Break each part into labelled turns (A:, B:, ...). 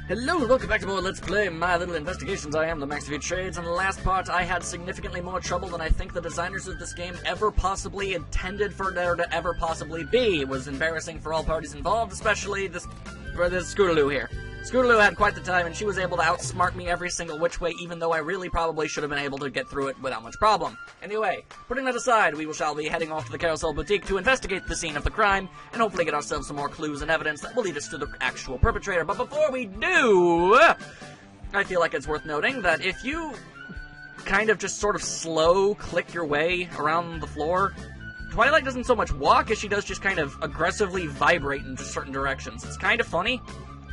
A: Hello, welcome back to more Let's Play My Little Investigations. I am the Max of Your Trades, and the last part I had significantly more trouble than I think the designers of this game ever possibly intended for there to ever possibly be. It was embarrassing for all parties involved, especially this Scootaloo here. Scootaloo had quite the time, and she was able to outsmart me every single which way, even though I really probably should have been able to get through it without much problem. Anyway, putting that aside, we shall be heading off to the Carousel Boutique to investigate the scene of the crime, and hopefully get ourselves some more clues and evidence that will lead us to the actual perpetrator. But before we do, I feel like it's worth noting that if you kind of just sort of slow click your way around the floor, Twilight doesn't so much walk as she does just kind of aggressively vibrate in just certain directions. It's kind of funny.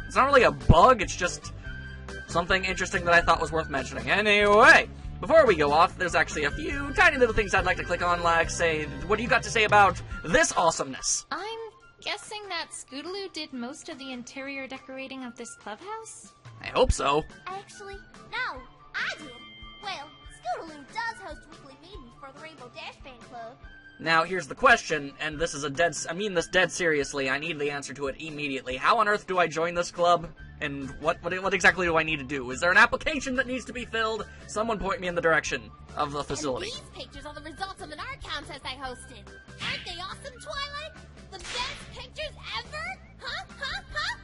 A: It's not really a bug, it's just something interesting that I thought was worth mentioning. Anyway, before we go off, there's actually a few tiny little things I'd like to click on, like, say, what do you got to say about this awesomeness?
B: I'm guessing that Scootaloo did most of the interior decorating of this clubhouse?
A: I hope so.
C: Actually, no, I did. Well, Scootaloo does host weekly meetings for the Rainbow Dash Fan Club.
A: Now, here's the question, and this is I mean this dead seriously, I need the answer to it immediately. How on earth do I join this club? And what exactly do I need to do? Is there an application that needs to be filled? Someone point me in the direction of the facility.
C: And these pictures are the results of an art contest I hosted. Aren't they awesome, Twilight? The best pictures ever? Huh?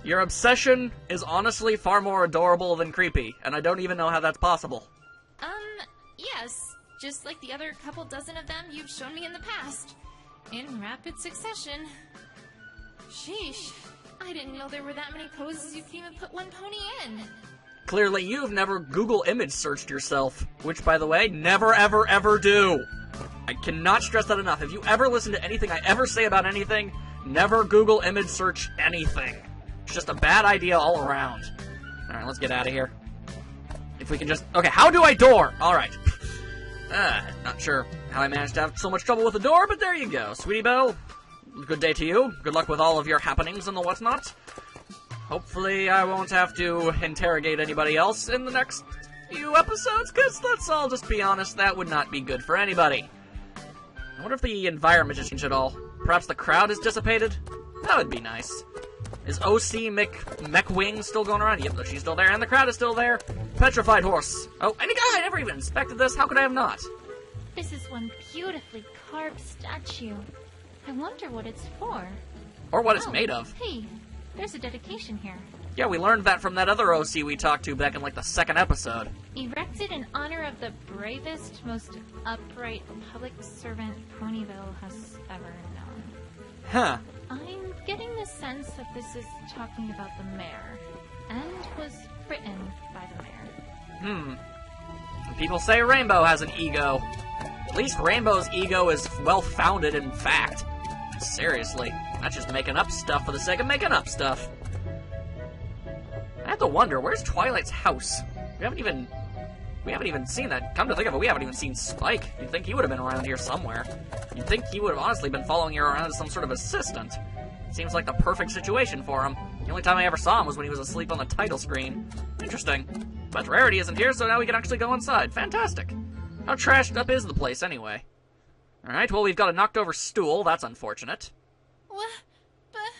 A: Your obsession is honestly far more adorable than creepy, and I don't even know how that's possible.
B: Yes. Just like the other couple dozen of them you've shown me in the past. In rapid succession. Sheesh. I didn't know there were that many poses you can even put one pony in.
A: Clearly you've never Google image searched yourself. Which, by the way, never ever ever do. I cannot stress that enough. If you ever listen to anything I ever say about anything, never Google image search anything. It's just a bad idea all around. Alright, let's get out of here. If we can just... Okay, how do I door? Alright. Not sure how I managed to have so much trouble with the door, but there you go. Sweetie Belle, good day to you. Good luck with all of your happenings and the whatnot. Hopefully I won't have to interrogate anybody else in the next few episodes, because let's all just be honest, that would not be good for anybody. I wonder if the environment has changed at all. Perhaps the crowd has dissipated? That would be nice. Is OC McWing still going around? Yep, she's still there, and the crowd is still there. Petrified horse. Oh, and I never even inspected this. How could I have not?
B: This is one beautifully carved statue. I wonder what it's for.
A: Or what it's made of.
B: Hey, there's a dedication here.
A: Yeah, we learned that from that other OC we talked to back in, like, the second episode.
B: Erected in honor of the bravest, most upright public servant Ponyville has ever known.
A: Huh.
B: I'm getting the sense that this is talking about the mayor, and was written by the mayor.
A: People say Rainbow has an ego. At least Rainbow's ego is well-founded in fact. Seriously, not just making up stuff for the sake of making up stuff. I have to wonder, where's Twilight's house? We haven't even seen that. Come to think of it, we haven't even seen Spike. You'd think he would have been around here somewhere. You'd think he would have honestly been following you around as some sort of assistant. Seems like the perfect situation for him. The only time I ever saw him was when he was asleep on the title screen. Interesting. But Rarity isn't here, so now we can actually go inside. Fantastic. How trashed up is the place, anyway? Alright, well, we've got a knocked-over stool. That's unfortunate.
B: What? But,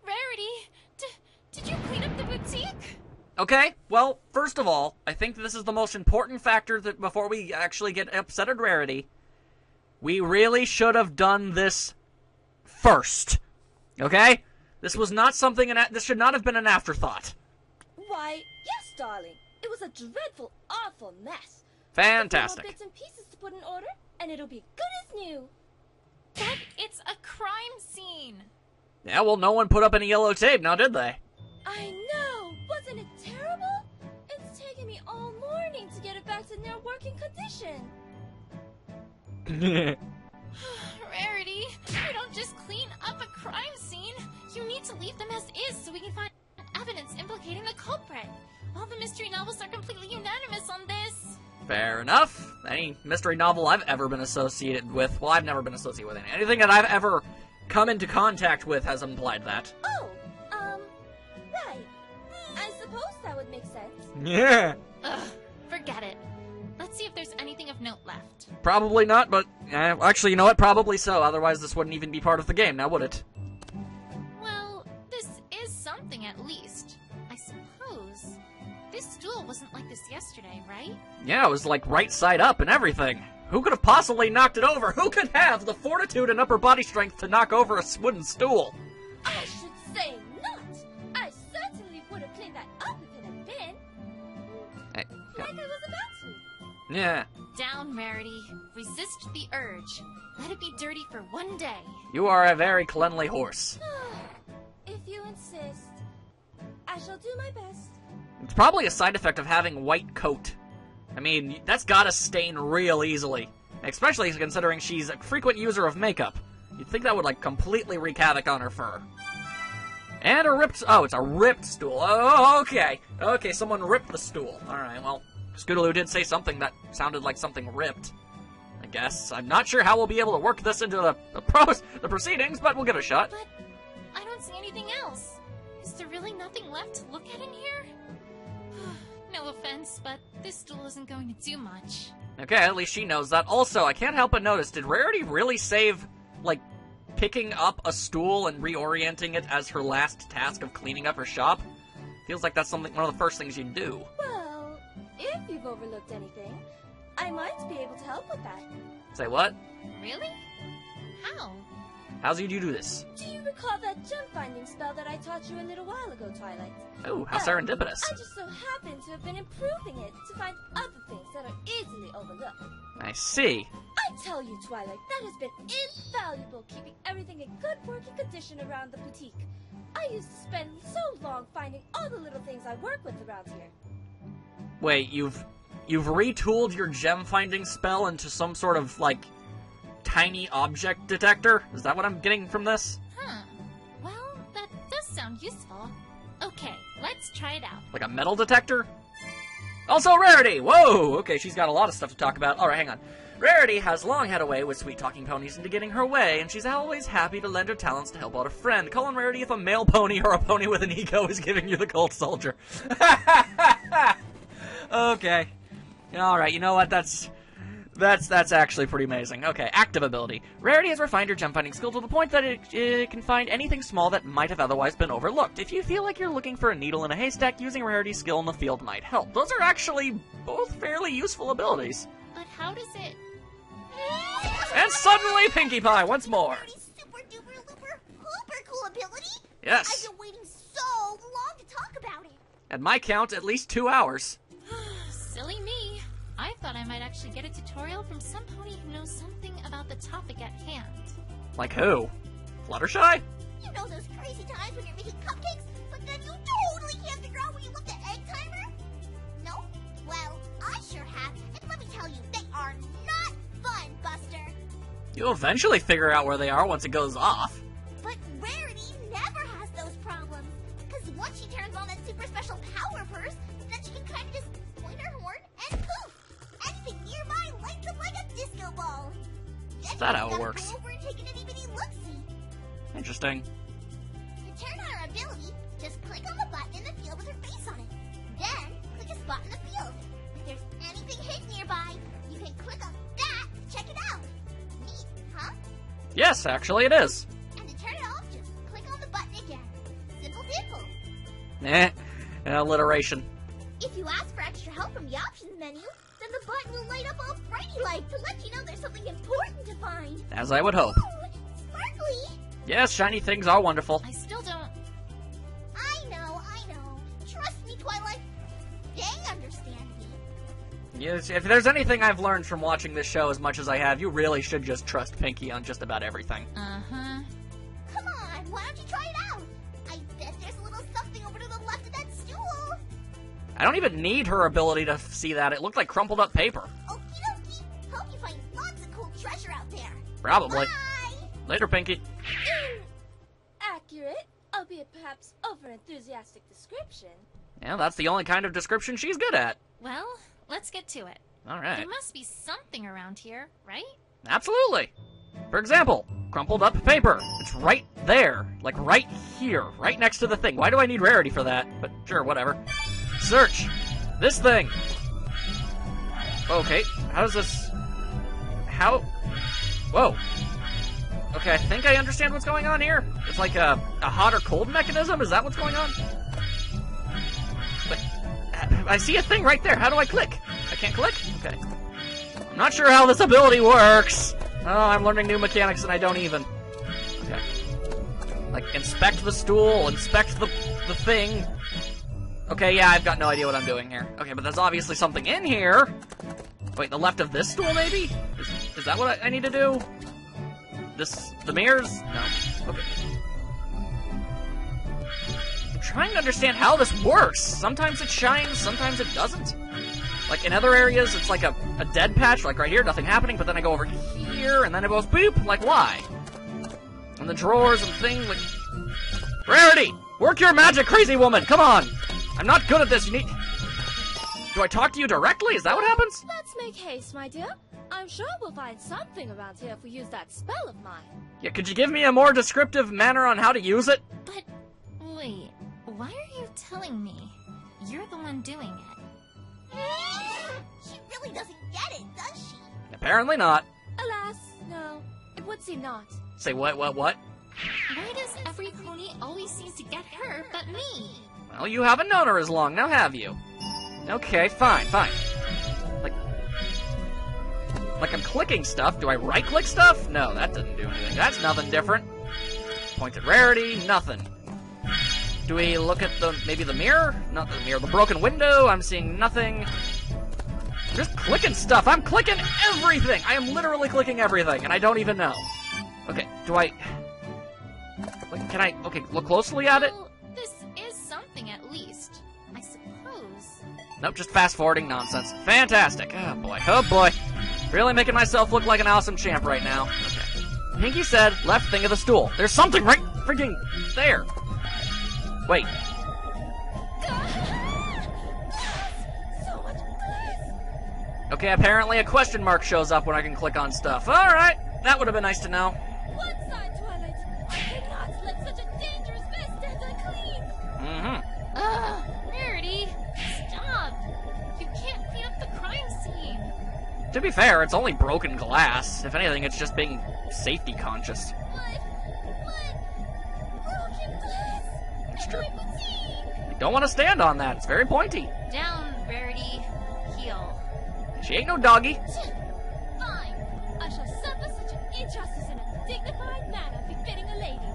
B: Rarity, did you clean up the boutique?
A: Okay, well, first of all, I think this is the most important factor that before we actually get upset at Rarity. We really should have done this first. Okay? This was not something, this should not have been an afterthought.
D: Why, yes, darling. It was a dreadful, awful mess.
A: Fantastic.
D: Bits and pieces to put in order, and it'll be good as new.
B: But it's a crime scene.
A: Yeah, well, no one put up any yellow tape, now did they?
D: I know. Wasn't it terrible? It's taken me all morning to get it back to near working condition.
B: Rarity, you don't just clean up a crime scene. You need to leave them as is so we can find evidence implicating the culprit. All the mystery novels are completely unanimous on this.
A: Fair enough. Any mystery novel I've ever been associated with, well, I've never been associated with anything that I've ever come into contact with has implied that.
D: Oh, right. I suppose that would make sense.
A: Yeah.
B: Ugh, forget it. Let's see if there's anything of note left.
A: Probably not, but actually, you know what? Probably so. Otherwise, this wouldn't even be part of the game, now would it?
B: Well, this is something at least. I suppose. This stool wasn't like this yesterday, right?
A: Yeah, it was like right side up and everything. Who could have possibly knocked it over? Who could have the fortitude and upper body strength to knock over a wooden stool?
D: I should say not. I certainly would have cleaned that up if it had been.
A: Hey,
D: Like I was about to.
A: yeah,
B: Down, Rarity. Resist the urge. Let it be dirty for one day.
A: you are a very cleanly horse.
D: If you insist, I shall do my best.
A: It's probably a side effect of having white coat. I mean, that's gotta stain real easily. Especially considering she's a frequent user of makeup. You'd think that would, like, completely wreak havoc on her fur. And a ripped... Oh, it's a ripped stool. Oh, okay. Okay, someone ripped the stool. Alright, well, Scootaloo did say something that sounded like something ripped. I guess. I'm not sure how we'll be able to work this into the proceedings, but we'll give it a shot.
B: But I don't see anything else. Is there really nothing left to look at in here? No offense, but this stool isn't going to do much.
A: Okay, at least she knows that. Also, I can't help but notice, did Rarity really save, like, picking up a stool and reorienting it as her last task of cleaning up her shop? Feels like that's one of the first things you'd do.
D: Well, if you've overlooked anything, I might be able to help with that.
A: Say what?
B: Really? How?
A: How did you do this?
D: Do you recall that gem-finding spell that I taught you a little while ago, Twilight?
A: Oh, how
D: Well,
A: serendipitous.
D: I just so happen to have been improving it to find other things that are easily overlooked.
A: I see.
D: I tell you, Twilight, that has been invaluable keeping everything in good working condition around the boutique. I used to spend so long finding all the little things I work with around here.
A: Wait, you've retooled your gem-finding spell into some sort of, like, tiny object detector? Is that what I'm getting from this?
B: Huh. Well, that does sound useful. Okay, let's try it out.
A: Like a metal detector? Also, Rarity! Whoa! Okay, she's got a lot of stuff to talk about. Alright, hang on. Rarity has long had a way with sweet-talking ponies into getting her way, and she's always happy to lend her talents to help out a friend. Call on Rarity if a male pony or a pony with an ego is giving you the cold soldier. Okay. Alright, you know what? That's actually pretty amazing. Okay, active ability. Rarity has refined her gem-finding skill to the point that it can find anything small that might have otherwise been overlooked. If you feel like you're looking for a needle in a haystack, using Rarity's skill in the field might help. Those are actually both fairly useful abilities.
B: But how does it...
A: And suddenly, Pinkie Pie once more.
C: Super duper looper hooper cool ability?
A: Yes.
C: I've been waiting so long to talk about it.
A: At my count, at least 2 hours.
B: Silly me. I thought I might actually get a tutorial from some pony who knows something about the topic at hand.
A: Like who? Fluttershy?
C: You know those crazy times when you're making cupcakes, but then you totally can't figure out where you left the egg timer? No? Well, I sure have, and let me tell you, they are not fun, Buster.
A: You'll eventually figure out where they are once it goes off.
C: But Rarity never has those problems, because once she turns on that super special power purse, then she can kind of just point her horn and poof! Anything nearby lights up like a disco ball. Then
A: Is that
C: you
A: how it
C: gotta
A: works?
C: Go over and take an itty-bitty look-see.
A: Interesting.
C: To turn on her ability, just click on the button in the field with her face on it. Then, click a spot in the field. If there's anything hidden nearby, you can click on that to check it out. Neat, huh?
A: Yes, actually it is.
C: And to turn it off, just click on the button again. Simple dimple.
A: Alliteration.
C: If you ask for extra help from the options menu, then the button will light up all brighty like to let you know there's something important to find.
A: As I would hope.
C: Ooh, sparkly!
A: Yes, shiny things are wonderful.
B: I still don't...
C: I know. Trust me, Twilight. They understand me.
A: Yes, if there's anything I've learned from watching this show as much as I have, you really should just trust Pinkie on just about everything.
B: Uh-huh.
C: Come on, why don't you try it out? I bet there's a little something over to the left of that stool.
A: I don't even need her ability to see that. It looked like crumpled up paper.
C: Okie dokie. Hope you find lots of cool treasure out there.
A: Probably.
C: Bye!
A: Later, Pinkie.
D: Accurate, albeit perhaps over-enthusiastic description.
A: Yeah, that's the only kind of description she's good at.
B: Well, let's get to it.
A: Alright.
B: There must be something around here, right?
A: Absolutely. For example, crumpled up paper. It's right there. Like right here. Right next to the thing. Why do I need Rarity for that? But sure, whatever. Search. This thing. Okay, how does this... How... Whoa. Okay, I think I understand what's going on here. It's like a hot or cold mechanism? Is that what's going on? But I see a thing right there. How do I click? I can't click? Okay. I'm not sure how this ability works. Oh, I'm learning new mechanics and I don't even. Okay. Like, inspect the stool, inspect the thing. Okay, yeah, I've got no idea what I'm doing here. Okay, but there's obviously something in here. Wait, the left of this stool, maybe? Is that what I need to do? The mirrors? No. Okay. I'm trying to understand how this works. Sometimes it shines, sometimes it doesn't. Like, in other areas, it's like a dead patch, like right here, nothing happening, but then I go over here, and then it goes boop, like, why? And the drawers and things, like... Rarity! Work your magic, crazy woman! Come on! I'm not good at this, you need... Do I talk to you directly? Is that what happens?
D: Let's make haste, my dear. I'm sure we'll find something around here if we use that spell of mine.
A: Yeah, could you give me a more descriptive manner on how to use it?
B: But, wait, why are you telling me? You're the one doing it.
C: She really doesn't get it, does she?
A: Apparently not.
D: Alas, no. It would seem not.
A: Say what?
B: Why does every pony always seem to get her but me?
A: Well, you haven't known her as long, now have you? Okay, fine. Like I'm clicking stuff. Do I right-click stuff? No, that doesn't do anything. That's nothing different. Pointed rarity, nothing. Do we look at maybe the mirror? Not the mirror, the broken window. I'm seeing nothing. I'm just clicking stuff. I'm clicking everything. I am literally clicking everything, and I don't even know. Okay, do I... Like, can I... Okay, look closely at it?
B: Well, this is something at least, I suppose.
A: Nope, just fast-forwarding nonsense. Fantastic. Oh, boy. Really making myself look like an awesome champ right now. Okay. Pinky said, left thing of the stool. There's something right freaking there. Wait.
D: So much bliss!
A: Okay, apparently a question mark shows up when I can click on stuff. Alright, that would have been nice to know.
D: One side, Twilight. I cannot let such a dangerous mess stand unclean.
A: Mm-hmm.
B: Ugh, Rarity, stop. You can't clean up the crime scene.
A: To be fair, it's only broken glass. If anything, it's just being safety conscious.
D: What? Broken glass?
A: It's true.
D: My boutique!
A: I don't want to stand on that. It's very pointy.
B: Down, Rarity. Heel.
A: She ain't no doggy.
D: Fine. I shall suffer such an injustice in a dignified manner befitting a lady.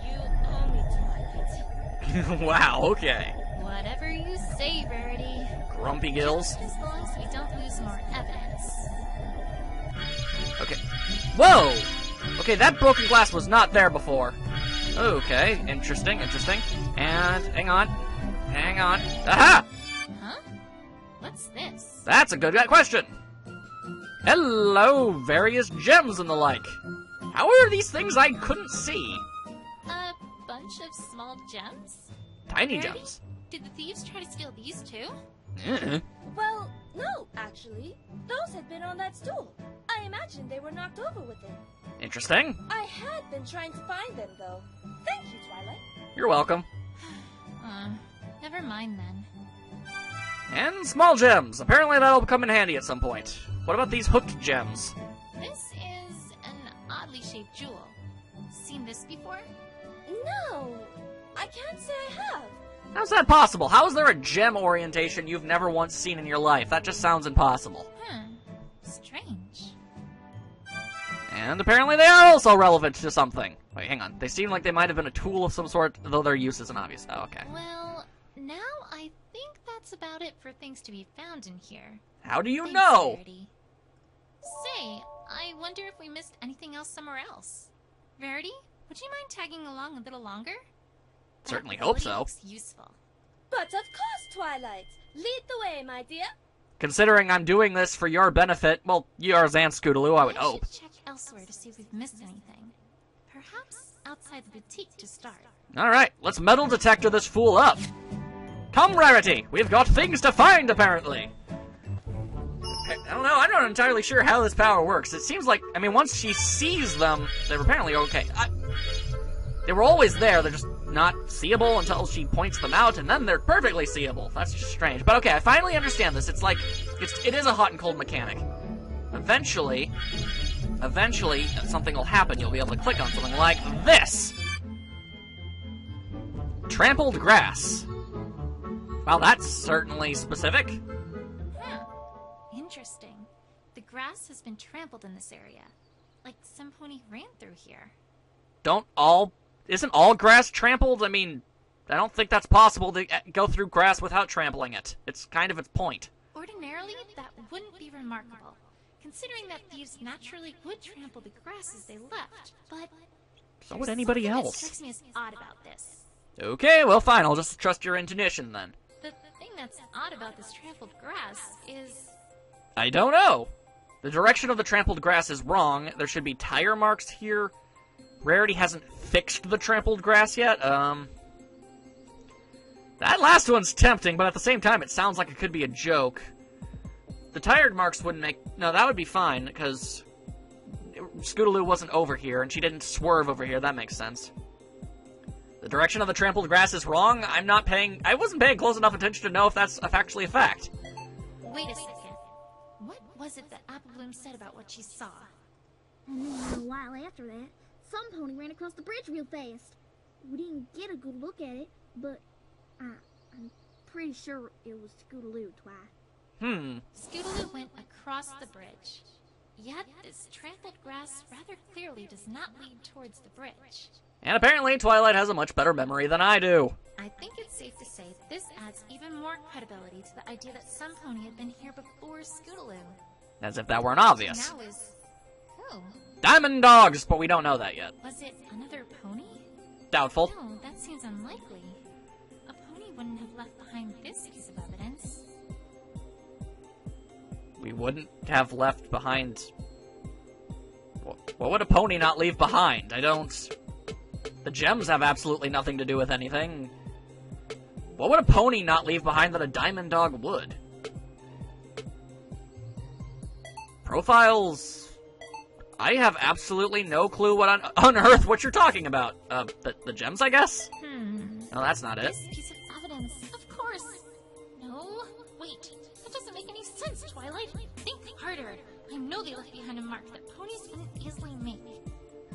D: You owe me, Twilight.
A: Wow, okay.
B: Whatever you say, Rarity.
A: Grumpy gills.
B: Just as long as we don't lose more evidence.
A: Okay. Whoa! Okay, that broken glass was not there before. Okay, interesting. And, hang on. Aha!
B: Huh? What's this?
A: That's a good question. Hello, various gems and the like. How are these things I couldn't see?
B: A bunch of small gems?
A: Tiny
B: Rarity?
A: gems.
B: Did the thieves try to steal these too?
D: Well, no, actually. Those had been on that stool. I imagine they were knocked over with it.
A: Interesting.
D: I had been trying to find them, though. Thank you, Twilight.
A: You're welcome.
B: Never mind then.
A: And small gems. Apparently that'll come in handy at some point. What about these hooked gems?
B: This is an oddly shaped jewel. Seen this before?
D: No, I can't say I have.
A: How's that possible? How is there a gem orientation you've never once seen in your life? That just sounds impossible.
B: Strange.
A: And apparently they are also relevant to something. Wait, hang on. They seem like they might have been a tool of some sort, though their use isn't obvious. Oh, okay.
B: Well, now I think that's about it for things to be found in here.
A: How do you
B: Thanks,
A: know?
B: Rarity. Say, I wonder if we missed anything else somewhere else. Rarity, would you mind tagging along a little longer?
A: Certainly
B: That
A: hope
B: ability
A: so.
B: looks useful.
D: But of course, Twilight. Lead the way, my dear.
A: Considering I'm doing this for your benefit, well, yours and Scootaloo, I would hope.
B: should check elsewhere to see if we've missed anything. Perhaps outside the boutique to start.
A: Alright, let's metal detector this fool up. Come, Rarity! We've got things to find, apparently! I don't know, I'm not entirely sure how this power works. It seems like, I mean, once she sees them, they're apparently okay. They were always there, they're just not seeable until she points them out, and then they're perfectly seeable. That's just strange. But okay, I finally understand this. It's like, it is a hot and cold mechanic. Eventually, eventually something will happen. You'll be able to click on something like this. Trampled grass. Well, that's certainly specific.
B: Huh. Interesting. The grass has been trampled in this area. Like some pony ran through here.
A: Isn't all grass trampled? I mean, I don't think that's possible to go through grass without trampling it. It's kind of its point.
B: Ordinarily, that wouldn't be remarkable, considering that thieves naturally would trample the grass as they left, but...
A: So would anybody else.
B: That strikes me as odd about this.
A: Okay, well fine, I'll just trust your intuition then.
B: The thing that's odd about this trampled grass is...
A: I don't know. The direction of the trampled grass is wrong. There should be tire marks here. Rarity hasn't fixed the trampled grass yet. That last one's tempting, but at the same time, it sounds like it could be a joke. The tired marks wouldn't make... No, that would be fine, because Scootaloo wasn't over here, and she didn't swerve over here. That makes sense. The direction of the trampled grass is wrong. I wasn't paying close enough attention to know if that's actually a fact.
B: Wait a second. What was it that Apple Bloom said about what she saw?
C: And then a while after that, some pony ran across the bridge real fast. We didn't get a good look at it, but I'm pretty sure it was Scootaloo twice.
B: Scootaloo went across the bridge. Yet this trampled grass rather clearly does not lead towards the bridge.
A: And apparently Twilight has a much better memory than I do.
B: I think it's safe to say that this adds even more credibility to the idea that some pony had been here before Scootaloo.
A: As if that weren't obvious.
B: Now is... who?
A: Diamond Dogs, but we don't know that yet.
B: Was it another pony?
A: Doubtful.
B: No, that seems unlikely. A pony wouldn't have left behind this piece of evidence.
A: We wouldn't have left behind... What would a pony not leave behind? I don't... The gems have absolutely nothing to do with anything. What would a pony not leave behind that a diamond dog would? Profiles... I have absolutely no clue what on earth what you're talking about. The gems, I guess? No, that's not it.
B: This piece of evidence, of course. No, wait. That doesn't make any sense, Twilight. Think harder. I know they left behind a mark that ponies wouldn't easily make.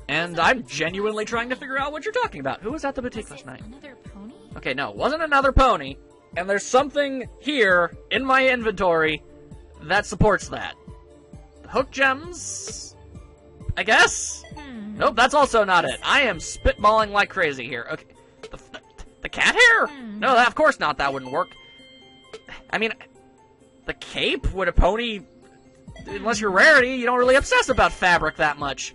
A: And I'm genuinely trying to figure out what you're talking about. Who was at the boutique last night?
B: Another pony?
A: Okay, no, it wasn't another pony. And there's something here in my inventory that supports that. The hook gems... I guess? Nope, that's also not it. I am spitballing like crazy here. Okay, the cat hair? No, of course not. That wouldn't work. I mean, the cape? Would a pony... Unless you're Rarity, you don't really obsess about fabric that much.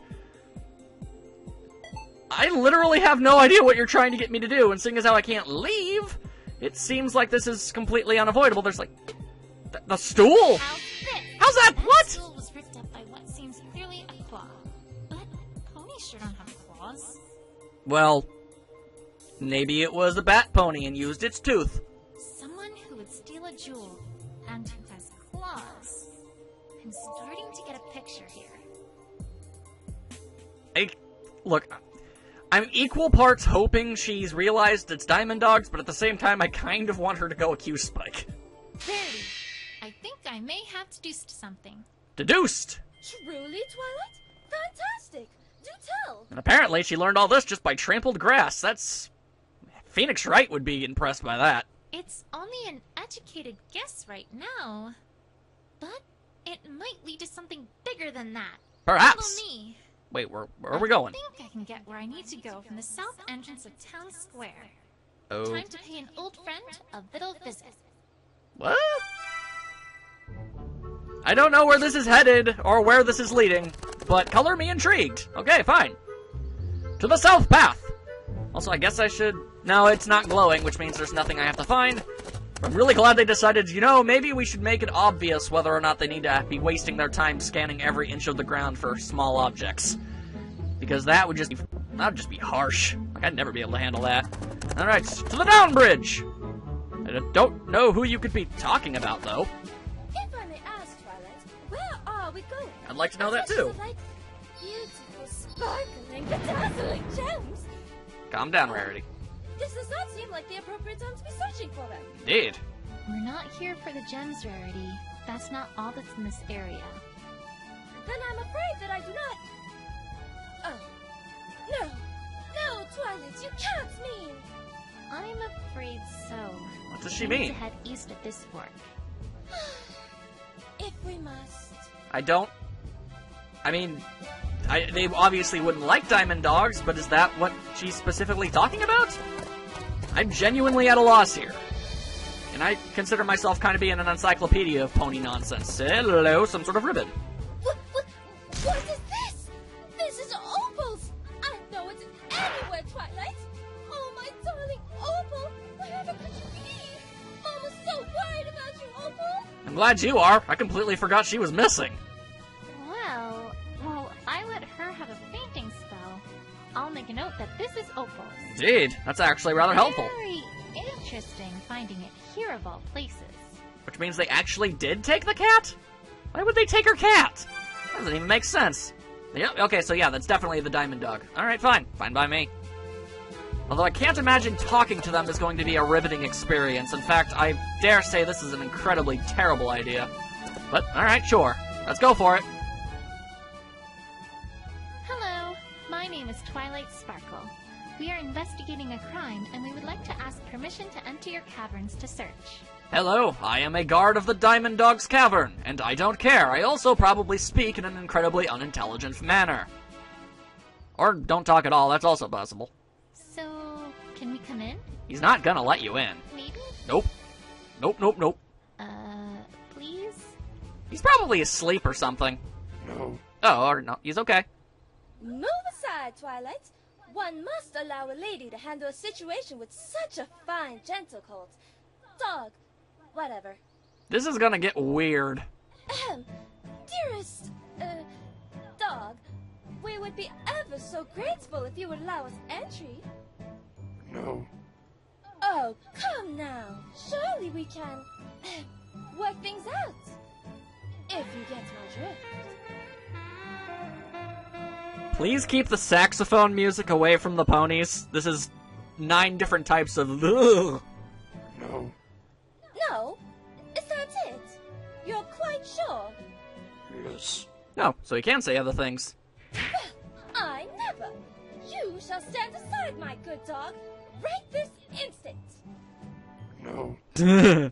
A: I literally have no idea what you're trying to get me to do, and seeing as how I can't leave, it seems like this is completely unavoidable. There's like... The stool? How's that? What?
B: The stool was ripped up by what seems clearly a claw. But ponies sure don't have claws.
A: Well, maybe it was a bat pony and used its tooth.
B: Someone who would steal a jewel and who has claws. I'm starting to get a picture here.
A: Look, I'm equal parts hoping she's realized it's Diamond Dogs, but at the same time, I kind of want her to go accuse Spike.
B: Verity, I think I may have deduced something.
A: Deduced!
D: Truly, Twilight? Fantastic! Do tell!
A: And apparently she learned all this just by trampled grass. That's... Phoenix Wright would be impressed by that.
B: It's only an educated guess right now. But it might lead to something bigger than that.
A: Perhaps.
B: Follow me.
A: Wait, where are we going?
B: I think I can get where I need to go from the south entrance of Town Square.
A: Oh.
B: Time to pay an old friend a little visit.
A: What? I don't know where this is headed, or where this is leading, but color me intrigued. Okay, fine. To the south path! Also, I guess I should... No, it's not glowing, which means there's nothing I have to find. I'm really glad they decided, you know, maybe we should make it obvious whether or not they need to be wasting their time scanning every inch of the ground for small objects. Because that would just be harsh. Like, I'd never be able to handle that. Alright, to the down bridge! I don't know who you could be talking about, though.
D: If I may ask, Twilight, where are we going?
A: I'd like to know that, too.
D: Like beautiful, sparkling, bedazzling gems.
A: Calm down, Rarity.
D: This does not seem like the appropriate time to be searching for them.
A: Indeed.
B: We're not here for the gems, Rarity. That's not all that's in this area.
D: then I'm afraid that I do not... Oh. No. No, Twilight, you can't mean...
B: I'm afraid so.
A: What does she
B: We need
A: mean?
B: to head east of this fork.
D: If we must.
A: I don't... I mean, they obviously wouldn't like diamond dogs, but is that what she's specifically talking about? I'm genuinely at a loss here. And I consider myself kind of being an encyclopedia of pony nonsense. Hello, some sort of ribbon.
D: What is this? This is Opal's! I know it's anywhere, Twilight! Oh, my darling Opal! Wherever could you be? Mom was so worried about you, Opal!
A: I'm glad you are. I completely forgot she was missing.
B: Well, I let her have a fainting spell. I'll make a note that this is Opal's.
A: Indeed, that's actually rather helpful.
B: Very interesting finding it here of all places.
A: Which means they actually did take the cat? Why would they take her cat? That doesn't even make sense. Yeah, okay, so yeah, that's definitely the diamond dog. Alright, fine. Fine by me. Although I can't imagine talking to them is going to be a riveting experience. In fact, I dare say this is an incredibly terrible idea. But, alright, sure. Let's go for it.
B: Hello, my name is Twilight Sparkle. We are investigating a crime, and we would like to ask permission to enter your caverns to search.
A: Hello, I am a guard of the Diamond Dog's Cavern, and I don't care. I also probably speak in an incredibly unintelligent manner. Or don't talk at all, that's also possible.
B: So, can we come in?
A: He's not gonna let you in.
B: Maybe?
A: Nope. Nope.
B: Please?
A: He's probably asleep or something.
E: No.
A: Oh, or no, he's okay.
D: Move aside, Twilight. One must allow a lady to handle a situation with such a fine, gentle colt. Dog. Whatever.
A: This is gonna get weird.
D: Ahem. Dearest, dog, we would be ever so grateful if you would allow us entry.
E: No.
D: Oh, come now. Surely we can work things out. If you get my drift.
A: Please keep the saxophone music away from the ponies. This is 9 different types of ugh.
E: No.
D: No? Is that it? You're quite sure?
E: Yes.
A: Oh, so he can say other things.
D: I never. You shall stand aside, my good dog, right this instant.
E: No.
D: You,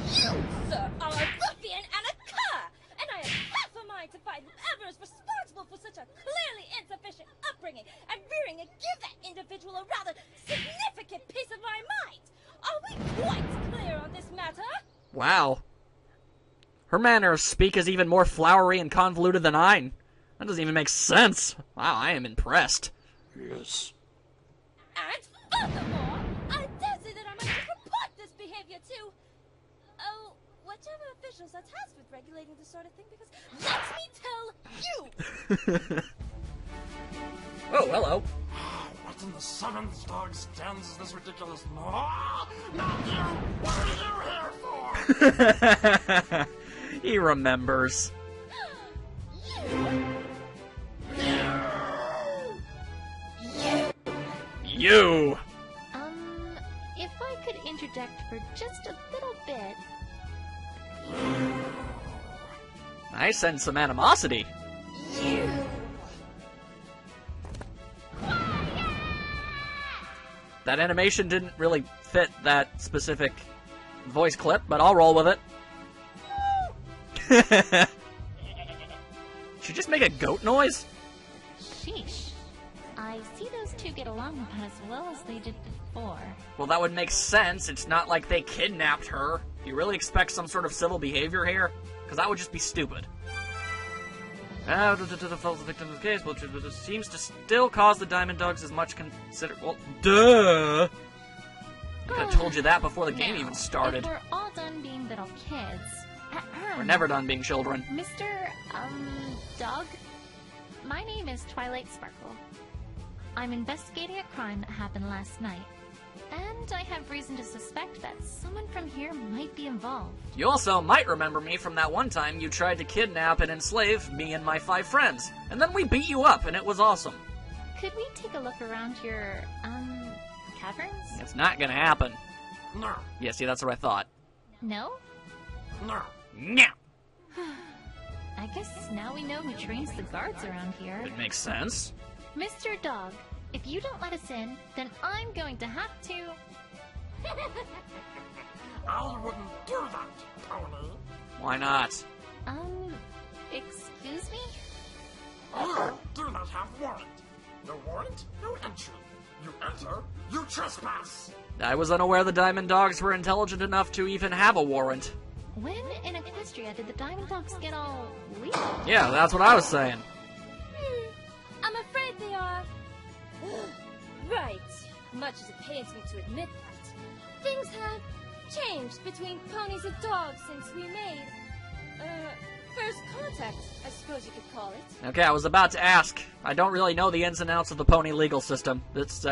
D: sir, are a ruffian and a cur, and I have half a mind to find whoever is responsible for such a clearly insufficient upbringing and rearing and give that individual a rather significant piece of my mind. Are we quite clear on this matter?
A: Wow. Her manner of speak is even more flowery and convoluted than mine. That doesn't even make sense. Wow, I am impressed.
E: Yes.
D: And furthermore, I dare say that I might report this behavior to, whichever officials are tasked with regulating this sort of thing, because let me tell you!
A: Oh, hello.
E: What in the seventh dog stands is this ridiculous? No! Not you! What are you here for?
A: He remembers. You!
B: If I could interject for just a little bit.
A: I sense some animosity. That animation didn't really fit that specific voice clip, but I'll roll with it. Should you just make a goat noise?
B: Sheesh. I see those two get along about as well as they did before.
A: Well, that would make sense. It's not like they kidnapped her. Do you really expect some sort of civil behavior here? Because that would just be stupid. To the false victim of the case, but it seems to still cause the Diamond Dogs as much consider. Well, duh! I could have told you that before the game even started.
B: If we're all done being little kids.
A: We're never done being children.
B: Mr. Dog? My name is Twilight Sparkle. I'm investigating a crime that happened last night. And I have reason to suspect that someone from here might be involved.
A: You also might remember me from that one time you tried to kidnap and enslave me and my 5 friends. And then we beat you up, and it was awesome.
B: Could we take a look around your, caverns?
A: It's not gonna happen.
E: No.
A: Yeah, see, that's what I thought.
B: No?
E: No.
A: Yeah.
B: I guess now we know who trains the guards around here.
A: It makes sense.
B: Mr. Dog, if you don't let us in, then I'm going to have to...
E: I wouldn't do that, Pony.
A: Why not?
B: Excuse me?
E: You do not have warrant. No warrant, no entry. You enter, you trespass.
A: I was unaware the Diamond Dogs were intelligent enough to even have a warrant.
B: When in Equestria did the Diamond Dogs get all weird?
A: Yeah, that's what I was saying.
D: I'm afraid they are... right. Much as it pains me to admit that, things have changed between ponies and dogs since we made... first contact, I suppose you could call it.
A: Okay, I was about to ask. I don't really know the ins and outs of the pony legal system. This,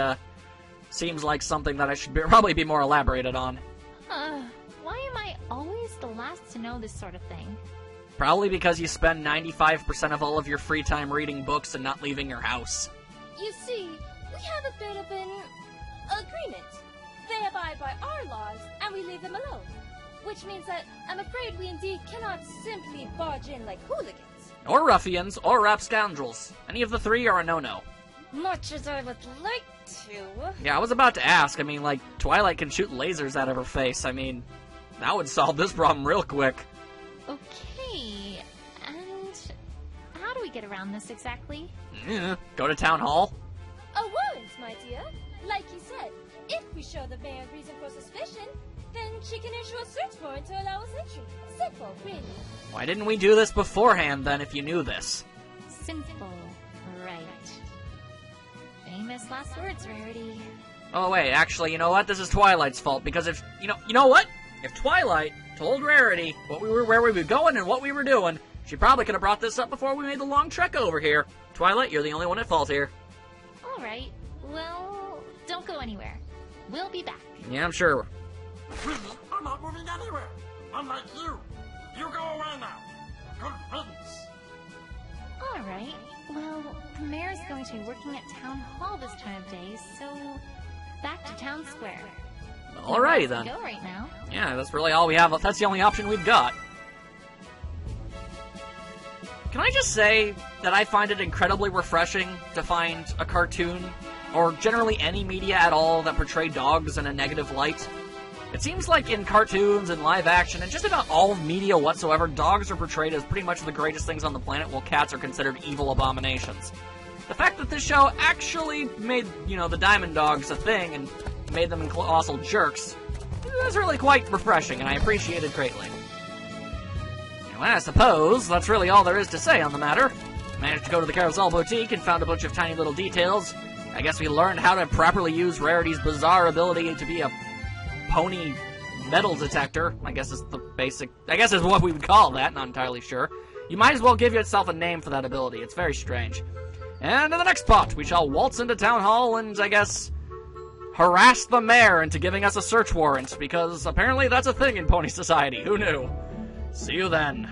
A: seems like something that I should probably be more elaborated on.
B: Why am I always the last to know this sort of thing?
A: Probably because you spend 95% of all of your free time reading books and not leaving your house.
D: You see, we have a bit of an agreement. They abide by our laws, and we leave them alone. Which means that I'm afraid we indeed cannot simply barge in like hooligans.
A: Or ruffians, or rapscoundrels. Any of the three are a no-no.
D: Much as I would like to.
A: Yeah, I was about to ask. I mean, like, Twilight can shoot lasers out of her face. I mean, that would solve this problem real quick.
B: Okay, and how do we get around this exactly?
A: Go to Town Hall?
D: A warrant, my dear. Like you said, if we show the mayor reason for suspicion, then she can issue a search warrant to allow us entry. Simple, really.
A: Why didn't we do this beforehand, then, if you knew this?
B: Simple, right. Famous last words, Rarity.
A: Oh, wait, actually, you know what? This is Twilight's fault, because if, you know what? If Twilight told Rarity where we were going and what we were doing, she probably could have brought this up before we made the long trek over here. Twilight, you're the only one at fault here.
B: Alright, well, don't go anywhere. We'll be back.
A: Yeah, I'm sure.
E: Really? I'm not moving anywhere. Unlike you. You go away now. Good riddance.
B: Alright, well, the mayor's going to be working at Town Hall this time of day, so back to Town Square.
A: Alrighty then.
B: Go right now.
A: Yeah, that's really all we have. That's the only option we've got. Can I just say that I find it incredibly refreshing to find a cartoon, or generally any media at all, that portray dogs in a negative light? It seems like in cartoons and live action, and just about all media whatsoever, dogs are portrayed as pretty much the greatest things on the planet, while cats are considered evil abominations. The fact that this show actually made, the Diamond Dogs a thing, and made them colossal jerks, is really quite refreshing, and I appreciate it greatly. Well, I suppose that's really all there is to say on the matter. Managed to go to the Carousel Boutique and found a bunch of tiny little details. I guess we learned how to properly use Rarity's bizarre ability to be a pony metal detector. I guess is what we would call that, not entirely sure. You might as well give yourself a name for that ability. It's very strange. And in the next part, we shall waltz into Town Hall and, I guess, harass the mayor into giving us a search warrant, because apparently that's a thing in Pony Society. Who knew? See you then.